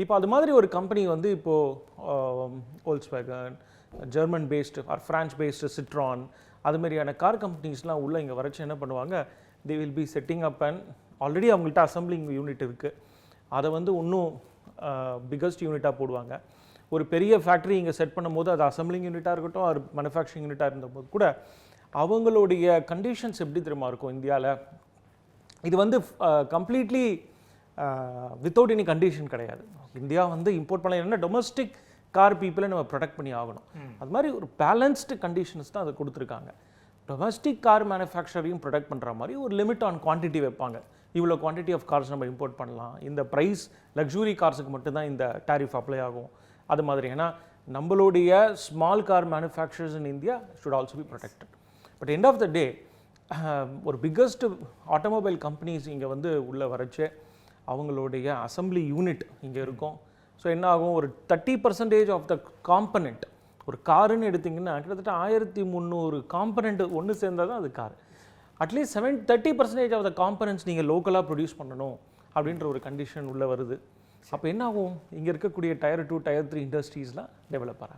இப்போ அது மாதிரி ஒரு கம்பெனி வந்து இப்போது Volkswagen, German based or French based Citroen, அது மாதிரியான கார் கம்பெனிஸ்லாம் உள்ளே இங்கே வரைச்சி என்ன பண்ணுவாங்க, they will be setting up and already அவங்கள்ட்ட அசம்பிளிங் யூனிட் இருக்குது, அதை வந்து இன்னும் பிக்கஸ்ட் யூனிட்டாக போடுவாங்க. ஒரு பெரிய ஃபேக்ட்ரி இங்கே செட் பண்ணும்போது அது அசம்பிளிங் யூனிட்டாக இருக்கட்டும், அது மேனுஃபேக்சரிங் யூனிட்டாக இருந்தபோது கூட அவங்களுடைய கண்டிஷன்ஸ் எப்படி தெரியுமா இருக்கும் இந்தியாவில். இது வந்து கம்ப்ளீட்லி வித்தவுட் எனி கண்டிஷன் கிடையாது. இந்தியா வந்து இம்போர்ட் பண்ண டொமஸ்டிக் கார் பீப்புளை நம்ம ப்ரொடெக்ட் பண்ணி ஆகணும். அது மாதிரி ஒரு பேலன்ஸ்டு கண்டிஷன்ஸ் தான் அதை கொடுத்துருக்காங்க. டொமஸ்டிக் கார் மேனுஃபேக்சரையும் ப்ரொடெக்ட் பண்ணுற மாதிரி ஒரு லிமிட் ஆன் குவான்டிட்டி வைப்பாங்க. இவ்வளோ குவான்டிட்டி ஆஃப் கார்ஸ் நம்ம இம்போர்ட் பண்ணலாம், இந்த ப்ரைஸ் லக்ஸுரி கார்ஸுக்கு மட்டும்தான் இந்த டேரிஃப் அப்ளை ஆகும். அது மாதிரி ஏன்னா நம்மளுடைய small car manufacturers in India should also be protected. But end of the day ஒரு பிக்கஸ்ட் ஆட்டோமொபைல் கம்பெனிஸ் இங்கே வந்து உள்ளே வரைச்சு அவங்களுடைய அசம்பிளி யூனிட் இங்கே இருக்கும். ஸோ என்ன ஆகும், ஒரு 30% ஆஃப் த காம்பனண்ட், ஒரு காருன்னு எடுத்திங்கன்னா கிட்டத்தட்ட 1300 காம்பனண்ட் ஒன்று சேர்ந்தால் தான் அது car. At least 30% of the components நீங்கள் லோக்கலாக ப்ரொடியூஸ் பண்ணணும் அப்படின்ற ஒரு கண்டிஷன் உள்ளே வருது. அப்போ என்ன ஆகும், இங்கே இருக்கக்கூடிய டயர் 2 டயர் 3 இண்டஸ்ட்ரீஸ்லாம் டெவலப் ஆகிறாங்க.